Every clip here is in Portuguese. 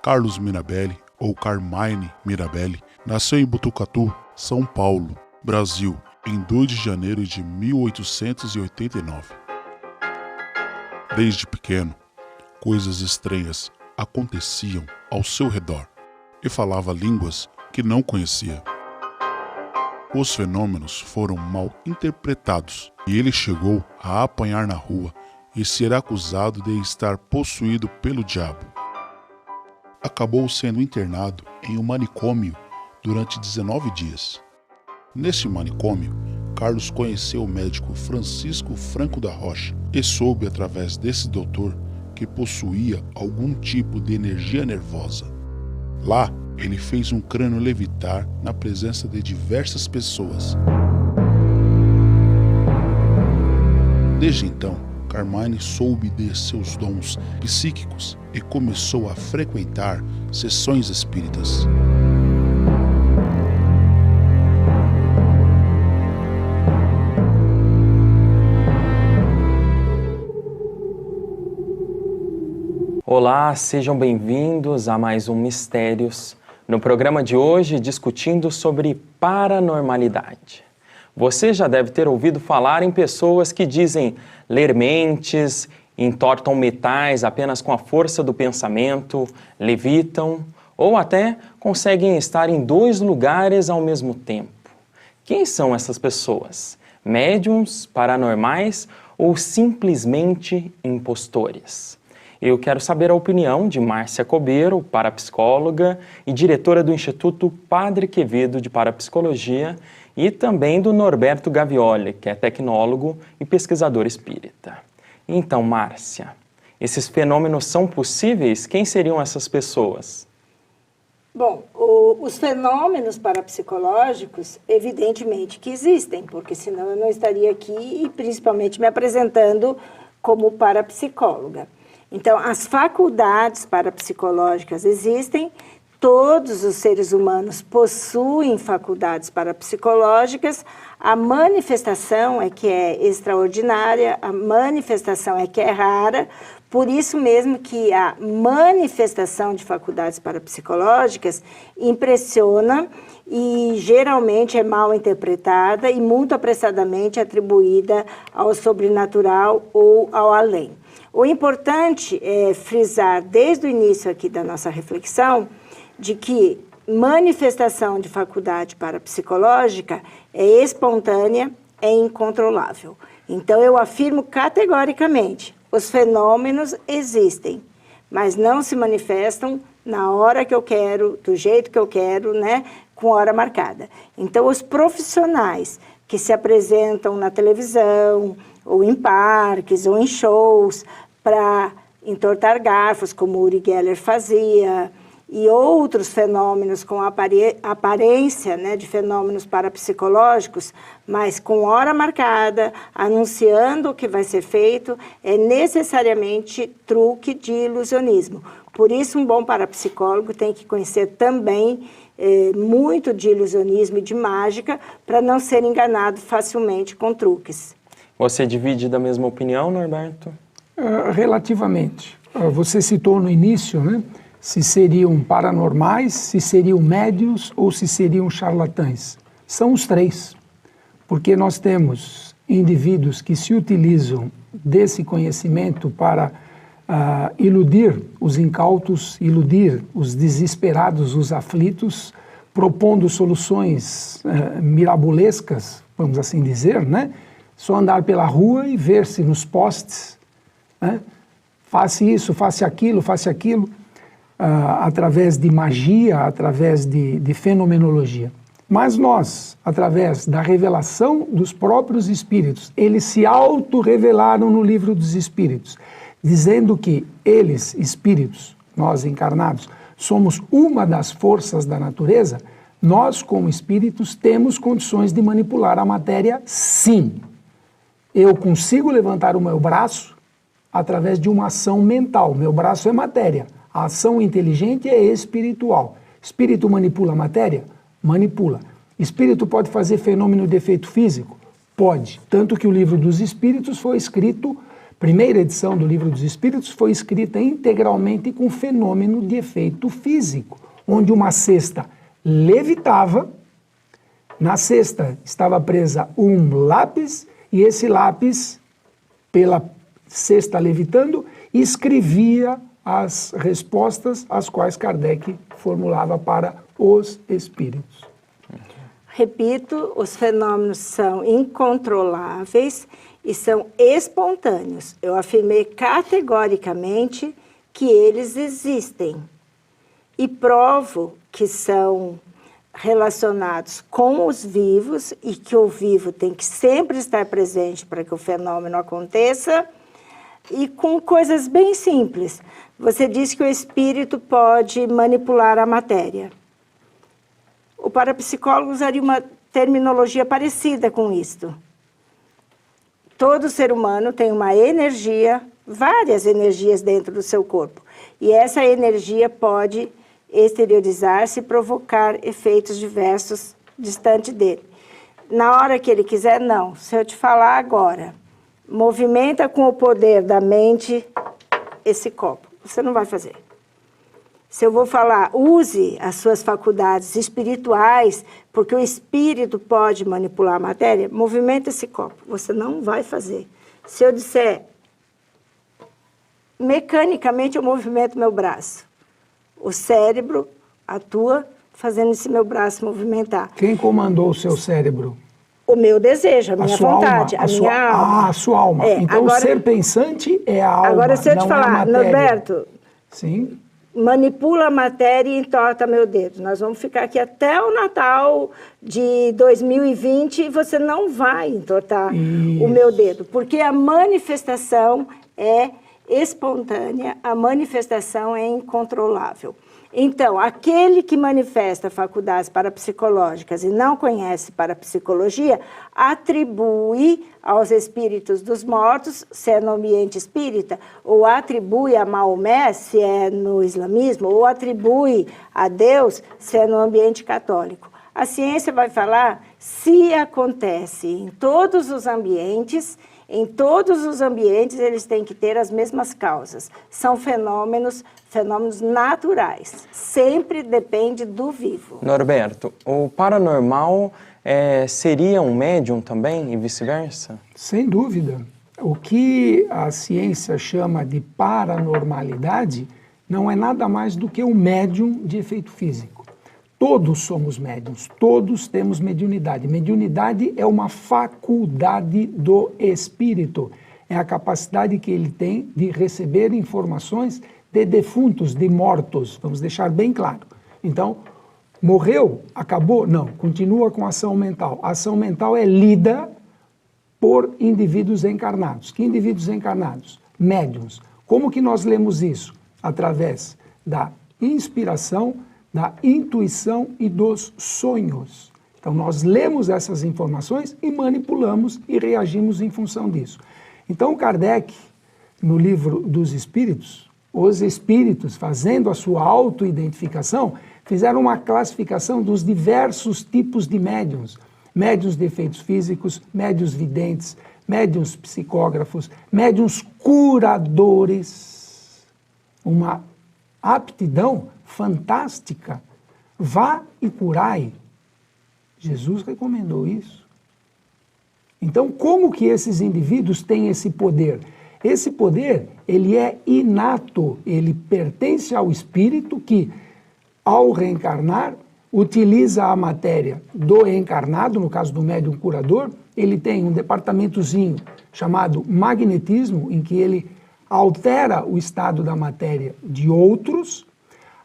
Carlos Mirabelli, ou Carmine Mirabelli, nasceu em Botucatu, São Paulo, Brasil, em 2 de janeiro de 1889. Desde pequeno, coisas estranhas aconteciam ao seu redor e falava línguas que não conhecia. Os fenômenos foram mal interpretados e ele chegou a apanhar na rua e ser acusado de estar possuído pelo diabo. Acabou sendo internado em um manicômio durante 19 dias. Nesse manicômio, Carlos conheceu o médico Francisco Franco da Rocha e soube através desse doutor que possuía algum tipo de energia nervosa. Lá, ele fez um crânio levitar na presença de diversas pessoas. Desde então, Carmine soube de seus dons psíquicos e começou a frequentar sessões espíritas. Olá, sejam bem-vindos a mais um Mistérios. No programa de hoje, discutindo sobre paranormalidade. Você já deve ter ouvido falar em pessoas que dizem ler mentes, entortam metais apenas com a força do pensamento, levitam ou até conseguem estar em 2 lugares ao mesmo tempo. Quem são essas pessoas? Médiuns, paranormais ou simplesmente impostores? Eu quero saber a opinião de Márcia Cobeiro, parapsicóloga e diretora do Instituto Padre Quevedo de Parapsicologia, e também do Norberto Gavioli, que é tecnólogo e pesquisador espírita. Então, Márcia, esses fenômenos são possíveis? Quem seriam essas pessoas? Bom, os fenômenos parapsicológicos, evidentemente que existem, porque senão eu não estaria aqui e principalmente me apresentando como parapsicóloga. Então, as faculdades parapsicológicas existem, todos os seres humanos possuem faculdades parapsicológicas, a manifestação é que é extraordinária, a manifestação é que é rara, por isso mesmo que a manifestação de faculdades parapsicológicas impressiona e geralmente é mal interpretada e muito apressadamente atribuída ao sobrenatural ou ao além. O importante é frisar desde o início aqui da nossa reflexão de que manifestação de faculdade parapsicológica é espontânea, é incontrolável. Então, eu afirmo categoricamente, os fenômenos existem, mas não se manifestam na hora que eu quero, do jeito que eu quero, né, com hora marcada. Então, os profissionais que se apresentam na televisão, ou em parques, ou em shows, para entortar garfos, como Uri Geller fazia, e outros fenômenos com aparência, né, de fenômenos parapsicológicos, mas com hora marcada, anunciando o que vai ser feito, é necessariamente truque de ilusionismo. Por isso, um bom parapsicólogo tem que conhecer também muito de ilusionismo e de mágica, para não ser enganado facilmente com truques. Você divide da mesma opinião, Norberto? Relativamente. Você citou no início, né, se seriam paranormais, se seriam médios ou se seriam charlatães. São os 3, porque nós temos indivíduos que se utilizam desse conhecimento para iludir os incautos, iludir os desesperados, os aflitos, propondo soluções mirabolescas, vamos assim dizer, né? Só andar pela rua e ver-se nos postes, né? Faça isso, faça aquilo, através de magia, através de fenomenologia. Mas nós, através da revelação dos próprios espíritos, eles se auto-revelaram no livro dos espíritos, dizendo que eles, espíritos, nós encarnados, somos uma das forças da natureza. Nós, como espíritos, temos condições de manipular a matéria, sim. Eu consigo levantar o meu braço através de uma ação mental. Meu braço é matéria. A ação inteligente é espiritual. Espírito manipula a matéria? Manipula. Espírito pode fazer fenômeno de efeito físico? Pode. Tanto que o livro dos espíritos foi escrito Primeira edição do Livro dos Espíritos foi escrita integralmente com fenômeno de efeito físico, onde uma cesta levitava, na cesta estava presa um lápis, e esse lápis, pela cesta levitando, escrevia as respostas às quais Kardec formulava para os espíritos. Repito, os fenômenos são incontroláveis e são espontâneos. Eu afirmei categoricamente que eles existem e provo que são relacionados com os vivos e que o vivo tem que sempre estar presente para que o fenômeno aconteça, e com coisas bem simples. Você disse que o espírito pode manipular a matéria. O parapsicólogo usaria uma terminologia parecida com isto. Todo ser humano tem uma energia, várias energias dentro do seu corpo. E essa energia pode exteriorizar-se e provocar efeitos diversos distante dele. Na hora que ele quiser, não. Se eu te falar agora, movimenta com o poder da mente esse copo. Você não vai fazer. Se eu vou falar, use as suas faculdades espirituais, porque o espírito pode manipular a matéria, movimenta esse copo. Você não vai fazer. Se eu disser, mecanicamente eu movimento meu braço. O cérebro atua fazendo esse meu braço movimentar. Quem comandou o seu cérebro? O meu desejo, a minha vontade, alma, a minha alma. Ah, a sua alma. É, então, agora, o ser pensante é a alma, agora, se eu te não falar, é a matéria. Norberto, sim, manipula a matéria e entorta meu dedo. Nós vamos ficar aqui até o Natal de 2020 e você não vai entortar o meu dedo, porque a manifestação é espontânea, a manifestação é incontrolável. Então, aquele que manifesta faculdades parapsicológicas e não conhece parapsicologia, atribui aos espíritos dos mortos, se é no ambiente espírita, ou atribui a Maomé, se é no islamismo, ou atribui a Deus, se é no ambiente católico. A ciência vai falar se acontece em todos os ambientes. Em todos os ambientes, eles têm que ter as mesmas causas. São fenômenos naturais. Sempre depende do vivo. Norberto, o paranormal seria um médium também e vice-versa? sem dúvida. O que a ciência chama de paranormalidade não é nada mais do que um médium de efeito físico. Todos somos médiums, todos temos mediunidade. Mediunidade é uma faculdade do espírito. É a capacidade que ele tem de receber informações de defuntos, de mortos. Vamos deixar bem claro. Então, morreu? Acabou? Não, continua com a ação mental. A ação mental é lida por indivíduos encarnados. Que indivíduos encarnados? Médiuns. Como que nós lemos isso? Através da inspiração, da intuição e dos sonhos. Então, nós lemos essas informações e manipulamos e reagimos em função disso. Então, Kardec, no Livro dos Espíritos, os espíritos, fazendo a sua autoidentificação, fizeram uma classificação dos diversos tipos de médiuns. Médiuns de efeitos físicos, médiuns videntes, médiuns psicógrafos, médiuns curadores. Uma aptidão fantástica. Vá e curai. Jesus recomendou isso. Então, como que esses indivíduos têm esse poder? Esse poder, ele é inato, ele pertence ao espírito que, ao reencarnar, utiliza a matéria do encarnado, no caso do médium curador, ele tem um departamentozinho chamado magnetismo, em que ele altera o estado da matéria de outros,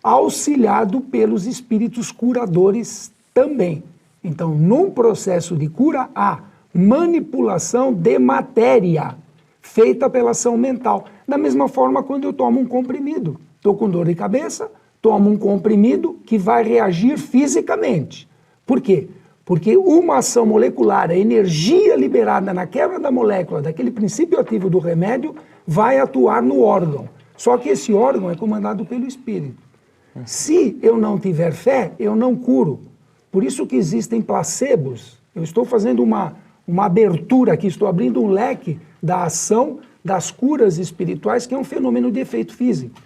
auxiliado pelos espíritos curadores também. Então, num processo de cura, há manipulação de matéria feita pela ação mental. Da mesma forma, quando eu tomo um comprimido, estou com dor de cabeça, tomo um comprimido que vai reagir fisicamente. Por quê? Porque uma ação molecular, a energia liberada na quebra da molécula, daquele princípio ativo do remédio, vai atuar no órgão. Só que esse órgão é comandado pelo espírito. Se eu não tiver fé, eu não curo. Por isso que existem placebos. Eu estou fazendo uma abertura aqui, estou abrindo um leque da ação das curas espirituais, que é um fenômeno de efeito físico,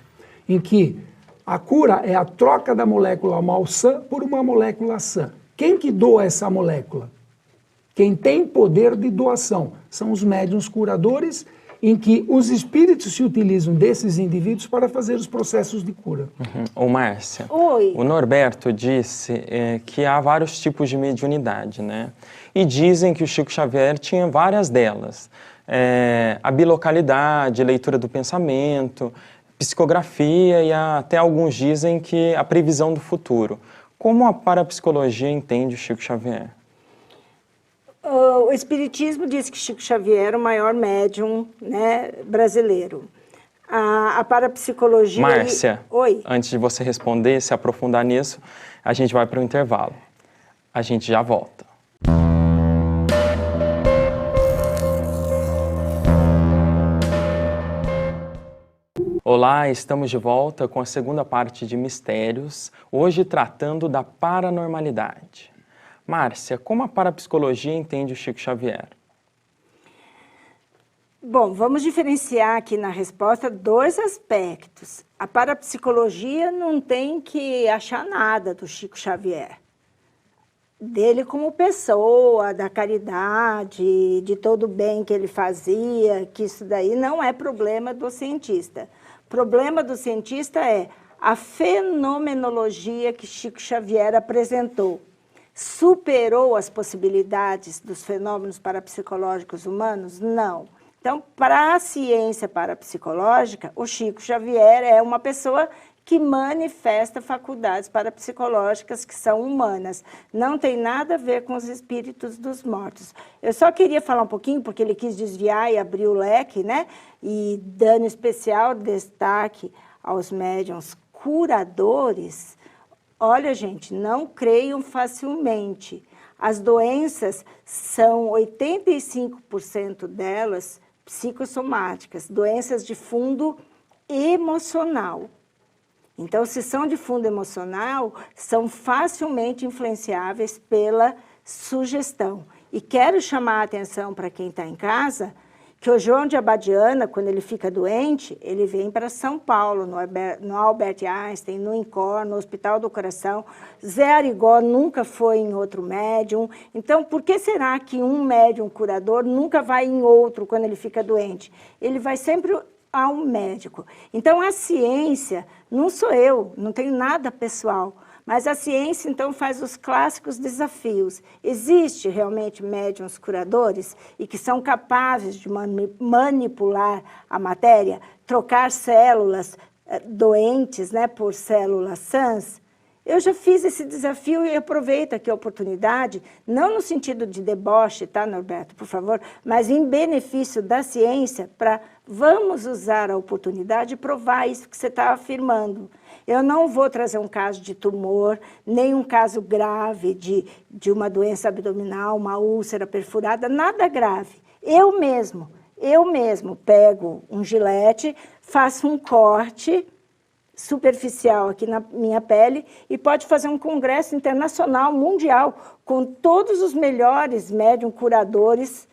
em que a cura é a troca da molécula malsã por uma molécula sã. Quem que doa essa molécula? Quem tem poder de doação são os médiuns curadores, em que os espíritos se utilizam desses indivíduos para fazer os processos de cura. Ô Márcia, Oi. o Norberto disse que há vários tipos de mediunidade, né? E dizem que o Chico Xavier tinha várias delas. A bilocalidade, leitura do pensamento, psicografia e até alguns dizem que a previsão do futuro. Como a parapsicologia entende o Chico Xavier? O Espiritismo diz que Chico Xavier é o maior médium, né, brasileiro. A parapsicologia... Márcia, Oi. Antes de você responder, se aprofundar nisso, a gente vai para o intervalo. A gente já volta. Olá, estamos de volta com a segunda parte de Mistérios, hoje tratando da paranormalidade. Márcia, como a parapsicologia entende o Chico Xavier? Bom, vamos diferenciar aqui na resposta dois aspectos. A parapsicologia não tem que achar nada do Chico Xavier. Dele como pessoa, da caridade, de todo o bem que ele fazia, que isso daí não é problema do cientista. O problema do cientista é a fenomenologia que Chico Xavier apresentou. Superou as possibilidades dos fenômenos parapsicológicos humanos? Não. Então, para a ciência parapsicológica, o Chico Xavier é uma pessoa que manifesta faculdades parapsicológicas que são humanas. Não tem nada a ver com os espíritos dos mortos. Eu só queria falar um pouquinho, porque ele quis desviar e abrir o leque, né? E dando especial destaque aos médiuns curadores. Olha, gente, não creiam facilmente. As doenças são 85% delas psicossomáticas, doenças de fundo emocional. Então, se são de fundo emocional, são facilmente influenciáveis pela sugestão. E quero chamar a atenção para quem está em casa, que o João de Abadiana, quando ele fica doente, ele vem para São Paulo, no Albert Einstein, no INCOR, no Hospital do Coração. Zé Arigó nunca foi em outro médium. Então, por que será que um médium curador nunca vai em outro quando ele fica doente? Ele vai sempre a um médico. Então, a ciência, não sou eu, não tenho nada pessoal, mas a ciência, então, faz os clássicos desafios. Existe realmente médiuns curadores e que são capazes de manipular a matéria, trocar células doentes, né, por células sãs? Eu já fiz esse desafio e aproveito aqui a oportunidade, não no sentido de deboche, tá, Norberto, por favor, mas em benefício da ciência, para vamos usar a oportunidade de provar isso que você está afirmando. Eu não vou trazer um caso de tumor, nem um caso grave de uma doença abdominal, uma úlcera perfurada, nada grave. Eu mesmo pego um gilete, faço um corte superficial aqui na minha pele e pode fazer um congresso internacional, mundial, com todos os melhores médium curadores,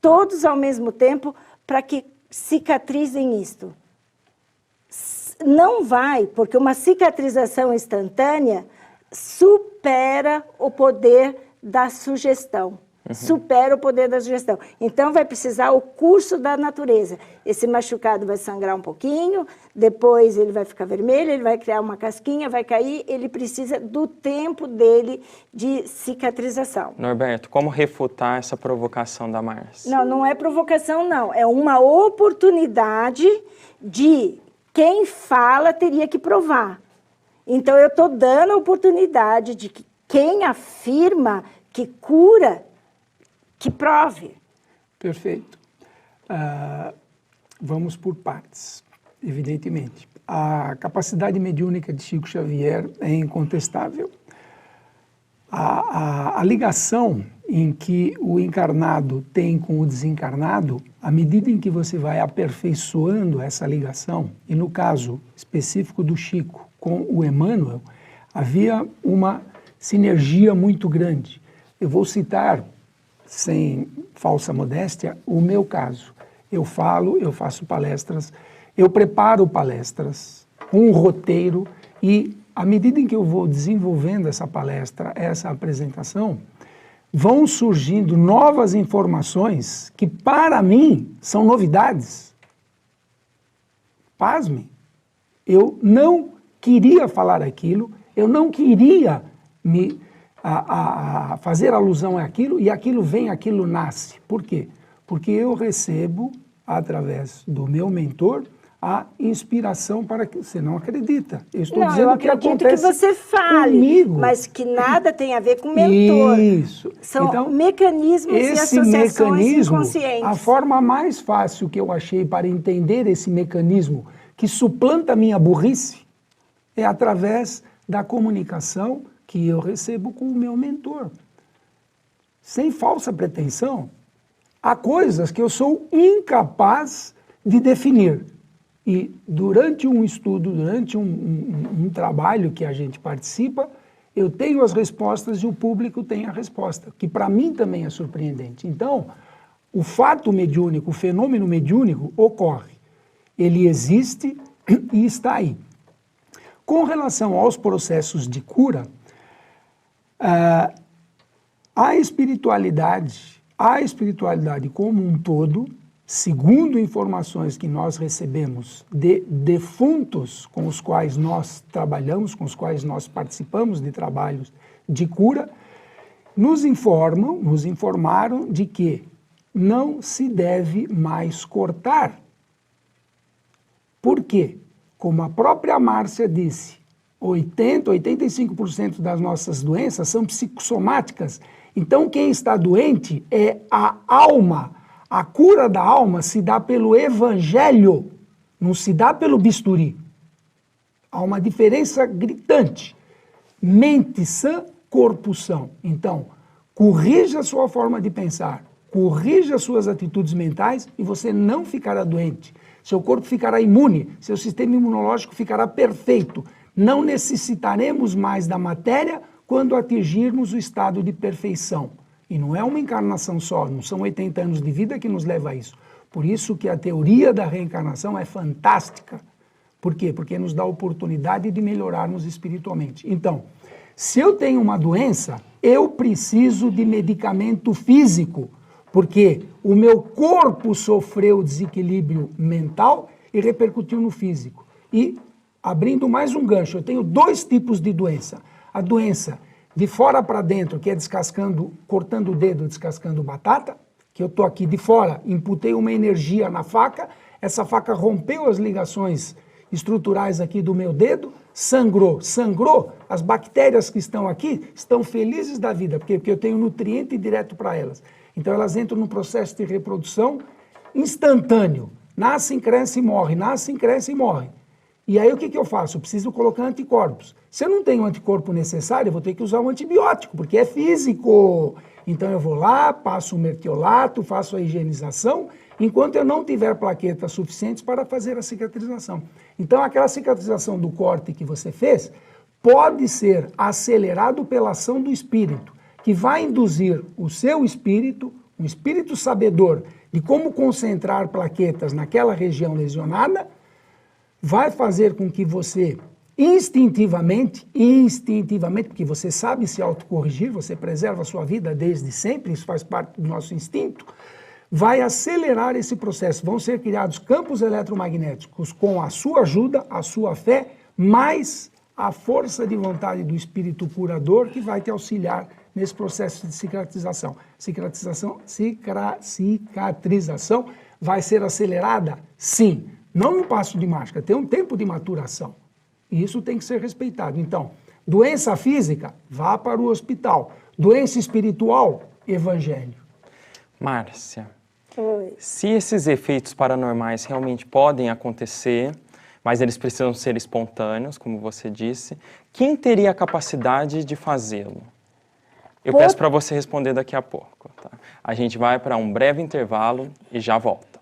todos ao mesmo tempo, para que cicatrizem isto. Não vai, porque uma cicatrização instantânea supera o poder da sugestão. Supera o poder da sugestão. Então, vai precisar o curso da natureza. Esse machucado vai sangrar um pouquinho, depois ele vai ficar vermelho, ele vai criar uma casquinha, vai cair, ele precisa do tempo dele de cicatrização. Norberto, como refutar essa provocação da Márcia? Não, não é provocação, não. É uma oportunidade de quem fala teria que provar. Então, eu estou dando a oportunidade de que quem afirma que cura, que prove. Perfeito. Vamos por partes, evidentemente. A capacidade mediúnica de Chico Xavier é incontestável. A ligação em que o encarnado tem com o desencarnado, à medida em que você vai aperfeiçoando essa ligação, e no caso específico do Chico com o Emmanuel, havia uma sinergia muito grande. Eu vou citar, sem falsa modéstia, o meu caso. Eu falo, eu faço palestras, eu preparo palestras, um roteiro, e à medida em que eu vou desenvolvendo essa palestra, essa apresentação, vão surgindo novas informações que, para mim, são novidades. Pasmem, eu não queria falar aquilo, eu não queria fazer alusão àquilo, e aquilo nasce. Por quê? Porque eu recebo, através do meu mentor, a inspiração para que você não acredita. Eu estou dizendo que acontece que você fale, comigo, mas que nada tem a ver com o mentor. Isso. São então, mecanismos e associações inconscientes. A forma mais fácil que eu achei para entender esse mecanismo que suplanta a minha burrice é através da comunicação que eu recebo com o meu mentor. Sem falsa pretensão, há coisas que eu sou incapaz de definir. E durante um estudo, durante um trabalho que a gente participa, eu tenho as respostas e o público tem a resposta, que para mim também é surpreendente. Então, o fato mediúnico, o fenômeno mediúnico ocorre. Ele existe e está aí. Com relação aos processos de cura, a espiritualidade como um todo, segundo informações que nós recebemos de defuntos com os quais nós trabalhamos, com os quais nós participamos de trabalhos de cura, nos informaram de que não se deve mais cortar. Por quê? Como a própria Márcia disse, 85% das nossas doenças são psicossomáticas. Então, quem está doente é a alma. A cura da alma se dá pelo evangelho, não se dá pelo bisturi. Há uma diferença gritante. Mente sã, corpo são. Então, corrija a sua forma de pensar, corrija as suas atitudes mentais e você não ficará doente. Seu corpo ficará imune, seu sistema imunológico ficará perfeito. Não necessitaremos mais da matéria quando atingirmos o estado de perfeição. E não é uma encarnação só, não são 80 anos de vida que nos leva a isso. Por isso que a teoria da reencarnação é fantástica. Por quê? Porque nos dá a oportunidade de melhorarmos espiritualmente. Então, se eu tenho uma doença, eu preciso de medicamento físico, porque o meu corpo sofreu desequilíbrio mental e repercutiu no físico. E, abrindo mais um gancho, eu tenho dois tipos de doença. A doença de fora para dentro, que é descascando, cortando o dedo, descascando batata, que eu estou aqui de fora, imputei uma energia na faca, essa faca rompeu as ligações estruturais aqui do meu dedo, sangrou, as bactérias que estão aqui estão felizes da vida, porque eu tenho nutriente direto para elas. Então elas entram num processo de reprodução instantâneo, nascem, crescem e morrem, nascem, crescem e morrem. E aí o que eu faço? Eu preciso colocar anticorpos. Se eu não tenho o anticorpo necessário, eu vou ter que usar um antibiótico, porque é físico. Então eu vou lá, passo o mertiolato, faço a higienização, enquanto eu não tiver plaquetas suficientes para fazer a cicatrização. Então aquela cicatrização do corte que você fez pode ser acelerado pela ação do espírito, que vai induzir o seu espírito, um espírito sabedor de como concentrar plaquetas naquela região lesionada, vai fazer com que você instintivamente, porque você sabe se autocorrigir, você preserva a sua vida desde sempre, isso faz parte do nosso instinto, vai acelerar esse processo. Vão ser criados campos eletromagnéticos com a sua ajuda, a sua fé, mais a força de vontade do espírito curador que vai te auxiliar nesse processo de cicatrização. Cicatrização vai ser acelerada? Sim. Não no passo de mágica, tem um tempo de maturação. E isso tem que ser respeitado. Então, doença física, vá para o hospital. Doença espiritual, evangelho. Márcia, Oi. Se esses efeitos paranormais realmente podem acontecer, mas eles precisam ser espontâneos, como você disse, quem teria a capacidade de fazê-lo? Eu peço para você responder daqui a pouco. Tá? A gente vai para um breve intervalo e já volta.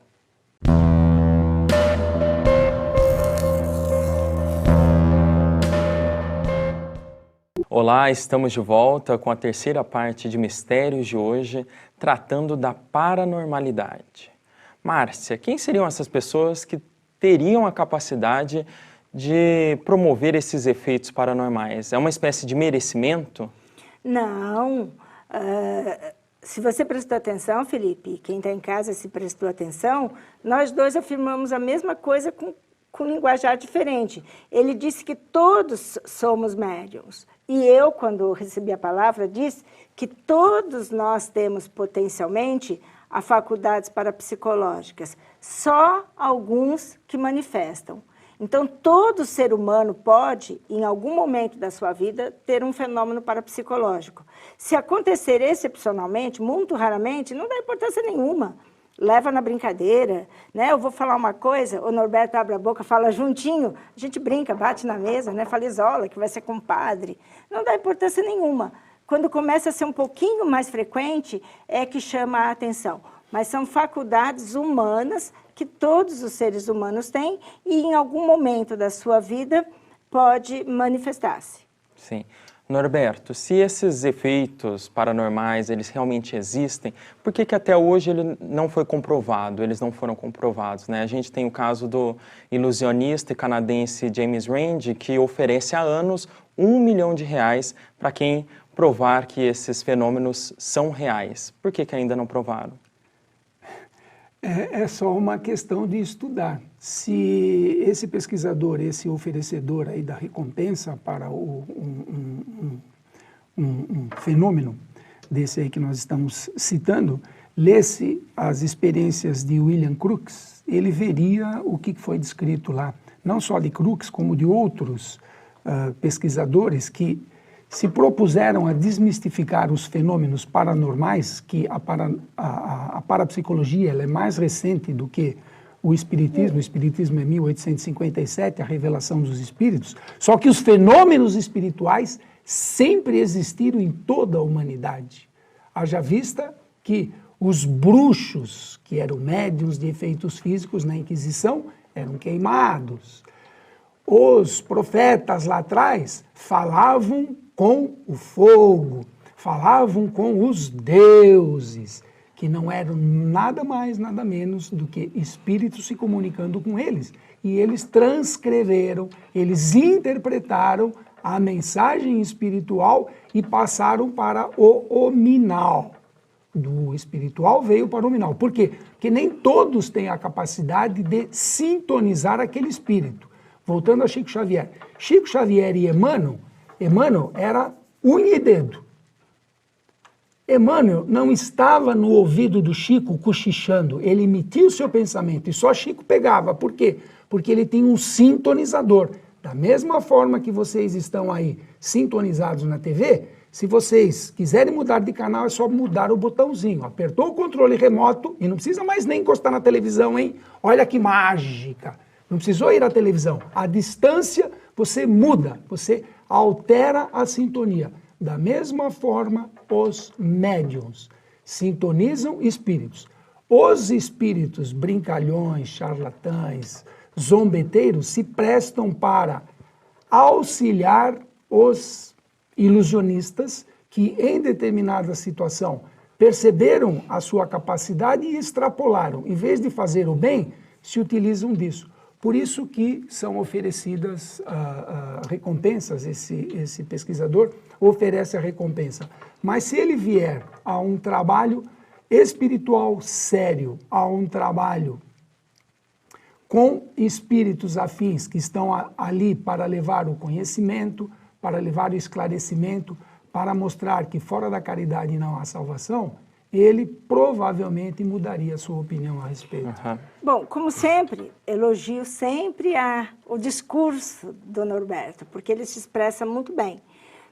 Olá, estamos de volta com a terceira parte de Mistérios de hoje, tratando da paranormalidade. Márcia, quem seriam essas pessoas que teriam a capacidade de promover esses efeitos paranormais? É uma espécie de merecimento? Não. Se você prestou atenção, Felipe, quem está em casa se prestou atenção, nós dois afirmamos a mesma coisa com linguajar diferente. Ele disse que todos somos médiums. E eu, quando recebi a palavra, disse que todos nós temos potencialmente a faculdades parapsicológicas, só alguns que manifestam. Então, todo ser humano pode, em algum momento da sua vida, ter um fenômeno parapsicológico. Se acontecer excepcionalmente, muito raramente, não dá importância nenhuma. Leva na brincadeira, né? Eu vou falar uma coisa, o Norberto abre a boca, fala juntinho, a gente brinca, bate na mesa, né? Fala Isola, que vai ser compadre. Não dá importância nenhuma. Quando começa a ser um pouquinho mais frequente, é que chama a atenção. Mas são faculdades humanas que todos os seres humanos têm e em algum momento da sua vida pode manifestar-se. Sim. Norberto, se esses efeitos paranormais, eles realmente existem, por que até hoje ele não foi comprovado, eles não foram comprovados, né? A gente tem o caso do ilusionista e canadense James Randi, que oferece há anos R$1 milhão para quem provar que esses fenômenos são reais. Por que ainda não provaram? É só uma questão de estudar. Se esse pesquisador, esse oferecedor aí da recompensa para um fenômeno desse aí que nós estamos citando, lesse as experiências de William Crookes, ele veria o que foi descrito lá, não só de Crookes, como de outros pesquisadores que se propuseram a desmistificar os fenômenos paranormais, que a parapsicologia ela é mais recente do que o Espiritismo. O Espiritismo é 1857, a revelação dos espíritos. Só que os fenômenos espirituais sempre existiram em toda a humanidade. Haja vista que os bruxos, que eram médiuns de efeitos físicos na Inquisição, eram queimados. Os profetas lá atrás falavam com o fogo, falavam com os deuses, que não eram nada mais, nada menos do que espíritos se comunicando com eles. E eles transcreveram, eles interpretaram a mensagem espiritual e passaram para o hominal. Do espiritual veio para o hominal. Por quê? Porque nem todos têm a capacidade de sintonizar aquele espírito. Voltando a Chico Xavier. Chico Xavier e Emmanuel era unha e dedo. Emmanuel não estava no ouvido do Chico cochichando, ele emitia o seu pensamento e só Chico pegava. Por quê? Porque ele tinha um sintonizador. Da mesma forma que vocês estão aí sintonizados na TV, se vocês quiserem mudar de canal é só mudar o botãozinho. Apertou o controle remoto e não precisa mais nem encostar na televisão, hein? Olha que mágica! Não precisou ir à televisão. À distância, você muda, você altera a sintonia. Da mesma forma, os médiuns sintonizam espíritos. Os espíritos brincalhões, charlatães, zombeteiros se prestam para auxiliar os ilusionistas que, em determinada situação, perceberam a sua capacidade e extrapolaram. Em vez de fazer o bem, se utilizam disso. Por isso que são oferecidas recompensas, esse pesquisador oferece a recompensa. Mas se ele vier a um trabalho espiritual sério, a um trabalho com espíritos afins que estão ali para levar o conhecimento, para levar o esclarecimento, para mostrar que fora da caridade não há salvação, ele provavelmente mudaria a sua opinião a respeito. Uhum. Bom, como sempre, elogio sempre o discurso do Norberto, porque ele se expressa muito bem.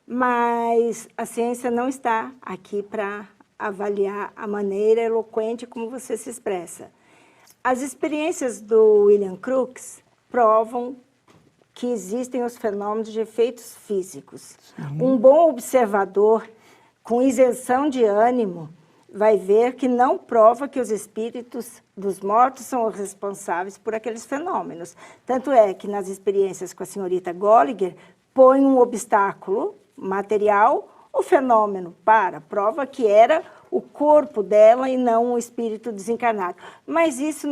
Mas a ciência não está aqui para avaliar a maneira eloquente como você se expressa. As experiências do William Crookes provam que existem os fenômenos de efeitos físicos. Um bom observador, com isenção de ânimo, vai ver que não prova que os espíritos dos mortos são os responsáveis por aqueles fenômenos. Tanto é que nas experiências com a senhorita Golliger, põe um obstáculo material, o fenômeno prova que era o corpo dela e não o espírito desencarnado. Mas isso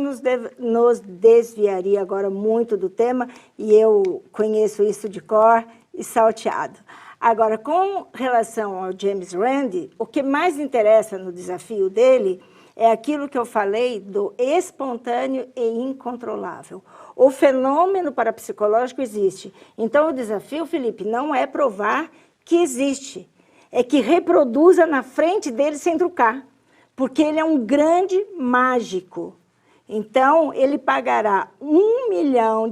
nos desviaria agora muito do tema, e eu conheço isso de cor e salteado. Agora, com relação ao James Randi, o que mais interessa no desafio dele é aquilo que eu falei do espontâneo e incontrolável. O fenômeno parapsicológico existe. Então, o desafio, Felipe, não é provar que existe, é que reproduza na frente dele sem trucar, porque ele é um grande mágico. Então, ele pagará $1 milhão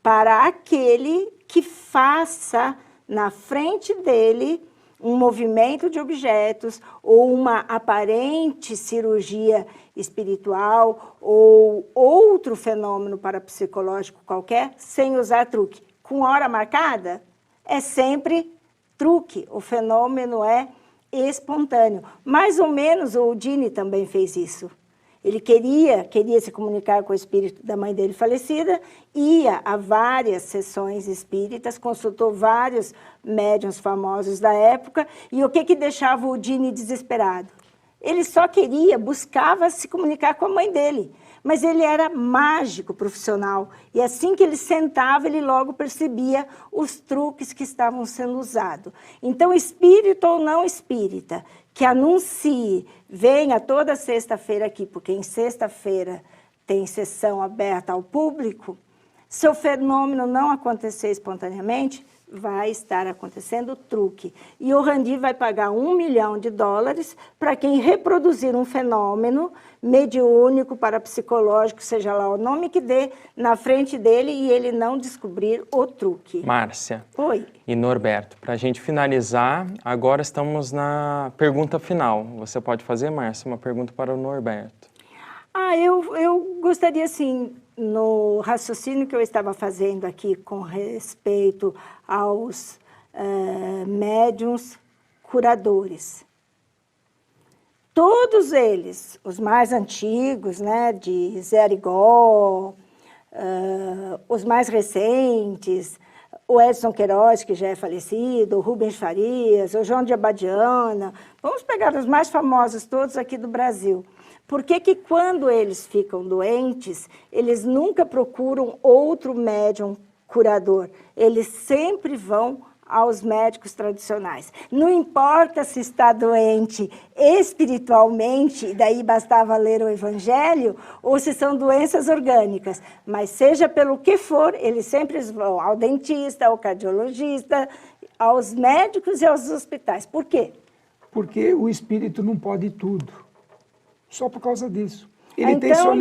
para aquele que faça na frente dele um movimento de objetos ou uma aparente cirurgia espiritual ou outro fenômeno parapsicológico qualquer, sem usar truque. Com hora marcada, é sempre truque. O fenômeno é espontâneo. Mais ou menos o Houdini também fez isso. Ele queria se comunicar com o espírito da mãe dele falecida, ia a várias sessões espíritas, consultou vários médiuns famosos da época, e o que deixava o Houdini desesperado? Ele só buscava se comunicar com a mãe dele, mas ele era mágico profissional, e assim que ele sentava, ele logo percebia os truques que estavam sendo usados. Então, espírito ou não espírita, que anuncie, venha toda sexta-feira aqui, porque em sexta-feira tem sessão aberta ao público, se o fenômeno não acontecer espontaneamente, vai estar acontecendo truque. E o Randi vai pagar $1 milhão para quem reproduzir um fenômeno mediúnico, parapsicológico, seja lá o nome que dê, na frente dele e ele não descobrir o truque. Márcia. Oi. E Norberto, para a gente finalizar, agora estamos na pergunta final. Você pode fazer, Márcia, uma pergunta para o Norberto. Eu gostaria, assim, no raciocínio que eu estava fazendo aqui com respeito aos médiuns curadores. Todos eles, os mais antigos, né, de Zé Arigó, os mais recentes, o Edson Queiroz, que já é falecido, o Rubens Farias, o João de Abadiana, vamos pegar os mais famosos todos aqui do Brasil. Por que quando eles ficam doentes, eles nunca procuram outro médium curador? Eles sempre vão aos médicos tradicionais. Não importa se está doente espiritualmente, daí bastava ler o Evangelho, ou se são doenças orgânicas, mas seja pelo que for, eles sempre vão ao dentista, ao cardiologista, aos médicos e aos hospitais. Por quê? Porque o espírito não pode tudo. Só por causa disso. Ele tem só...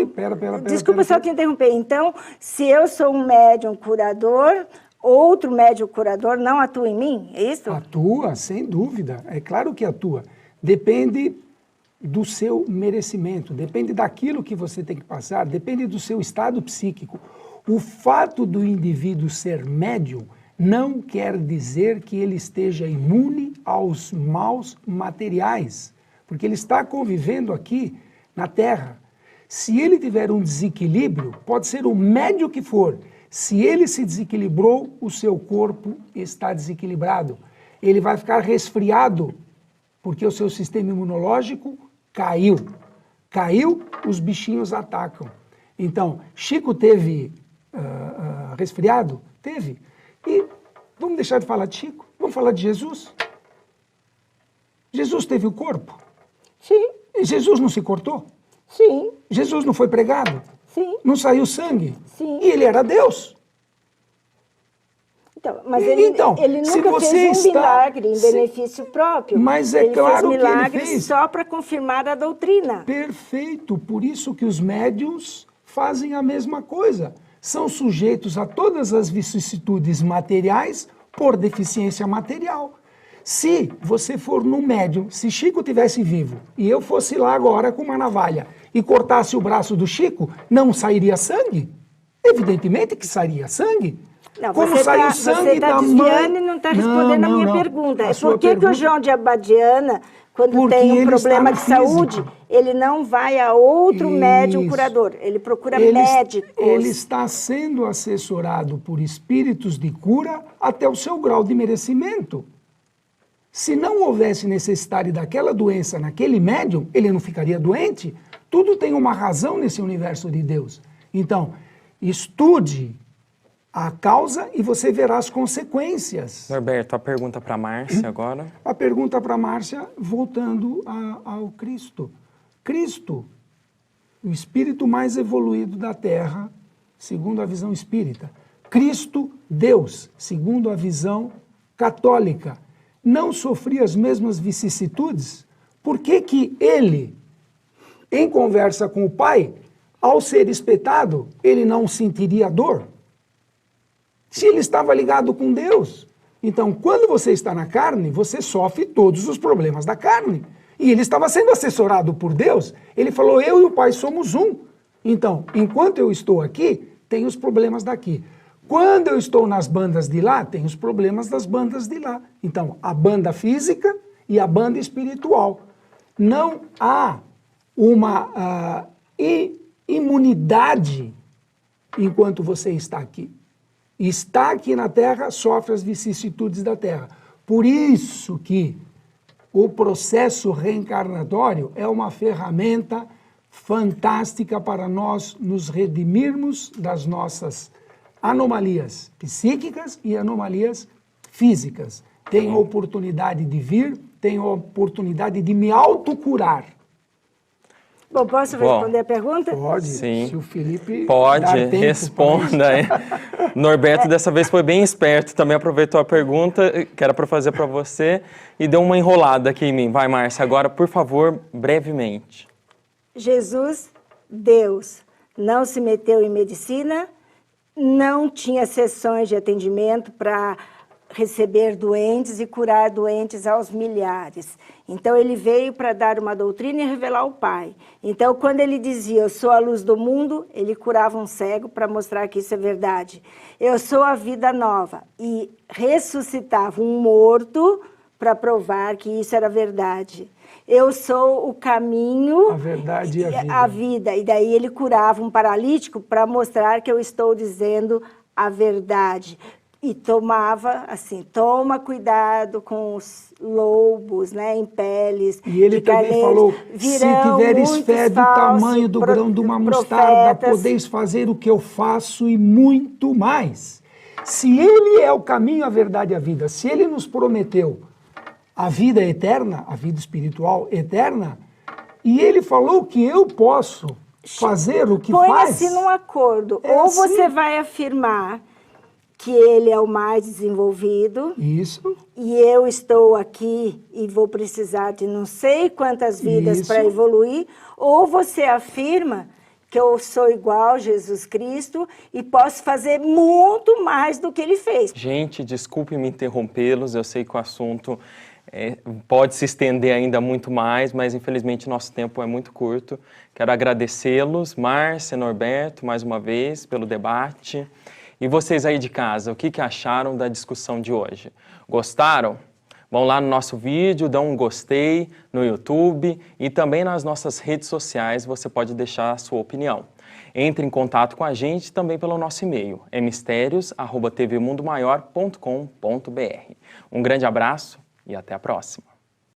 Desculpa só te interromper. Então, se eu sou um médium curador, outro médium curador não atua em mim? É isso? Atua, sem dúvida. É claro que atua. Depende do seu merecimento, depende daquilo que você tem que passar, depende do seu estado psíquico. O fato do indivíduo ser médium não quer dizer que ele esteja imune aos maus materiais, porque ele está convivendo aqui na Terra. Se ele tiver um desequilíbrio, pode ser o médio que for, se ele se desequilibrou, o seu corpo está desequilibrado. Ele vai ficar resfriado, porque o seu sistema imunológico caiu. Caiu, os bichinhos atacam. Então, Chico teve resfriado? Teve. E vamos deixar de falar de Chico? Vamos falar de Jesus? Jesus teve o corpo? Sim. E Jesus não se cortou? Sim. Jesus não foi pregado? Sim. Não saiu sangue? Sim. E ele era Deus? Então, mas ele nunca fez um milagre em benefício próprio. Mas é claro que ele fez. Só para confirmar a doutrina. Perfeito. Por isso que os médiuns fazem a mesma coisa. São sujeitos a todas as vicissitudes materiais por deficiência material. Se você for no médium, se Chico tivesse vivo e eu fosse lá agora com uma navalha e cortasse o braço do Chico, não sairia sangue? Evidentemente que sairia sangue. Não, como saiu sangue da mãe... Você está desviando e não está respondendo a minha pergunta. Por que o João de Abadiana, quando tem um problema de saúde, ele não vai a outro médium curador? Ele procura médicos. Ele está sendo assessorado por espíritos de cura até o seu grau de merecimento. Se não houvesse necessidade daquela doença naquele médium, ele não ficaria doente. Tudo tem uma razão nesse universo de Deus. Então, estude a causa e você verá as consequências. Norberto, a pergunta para a Márcia agora. A pergunta para a Márcia, voltando ao Cristo. Cristo, o espírito mais evoluído da Terra, segundo a visão espírita. Cristo, Deus, segundo a visão católica, não sofria as mesmas vicissitudes? Por que que ele, em conversa com o Pai, ao ser espetado, ele não sentiria dor? Se ele estava ligado com Deus. Então, quando você está na carne, você sofre todos os problemas da carne. E ele estava sendo assessorado por Deus. Ele falou, eu e o Pai somos um. Então, enquanto eu estou aqui, tem os problemas daqui. Quando eu estou nas bandas de lá, tem os problemas das bandas de lá. Então, a banda física e a banda espiritual. Não há uma imunidade enquanto você está aqui. Está aqui na Terra, sofre as vicissitudes da Terra. Por isso que o processo reencarnatório é uma ferramenta fantástica para nós nos redimirmos das nossas anomalias psíquicas e anomalias físicas. Tenho a oportunidade de vir, tenho a oportunidade de me autocurar. Bom, posso responder a pergunta? Pode, Sim. Se o Felipe pode, dar tempo responda. Norberto dessa vez foi bem esperto, também aproveitou a pergunta que era para fazer para você e deu uma enrolada aqui em mim. Vai, Márcia, agora, por favor, brevemente. Jesus, Deus, não se meteu em medicina, não tinha sessões de atendimento para receber doentes e curar doentes aos milhares. Então, ele veio para dar uma doutrina e revelar o Pai. Então, quando ele dizia, eu sou a luz do mundo, ele curava um cego para mostrar que isso é verdade. Eu sou a vida nova. E ressuscitava um morto para provar que isso era verdade. Eu sou o caminho, a verdade e a vida. E daí ele curava um paralítico para mostrar que eu estou dizendo a verdade. E tomava, assim, toma cuidado com os lobos, né, em peles. E ele também falou, se tiveres fé do tamanho do grão de uma mostarda, podeis fazer o que eu faço e muito mais. Se ele é o caminho, a verdade e a vida, se ele nos prometeu a vida eterna, a vida espiritual eterna, e ele falou que eu posso fazer o que faz. Põe-se num acordo. Ou assim, você vai afirmar que ele é o mais desenvolvido. Isso. E eu estou aqui e vou precisar de não sei quantas vidas para evoluir. Ou você afirma que eu sou igual a Jesus Cristo e posso fazer muito mais do que ele fez. Gente, desculpe me interrompê-los, eu sei que o assunto pode se estender ainda muito mais, mas infelizmente nosso tempo é muito curto. Quero agradecê-los, Márcia, Norberto, mais uma vez, pelo debate. E vocês aí de casa, o que acharam da discussão de hoje? Gostaram? Vão lá no nosso vídeo, dão um gostei no YouTube e também nas nossas redes sociais você pode deixar a sua opinião. Entre em contato com a gente também pelo nosso e-mail, mistérios@tvmundomaior.com.br. Um grande abraço e até a próxima.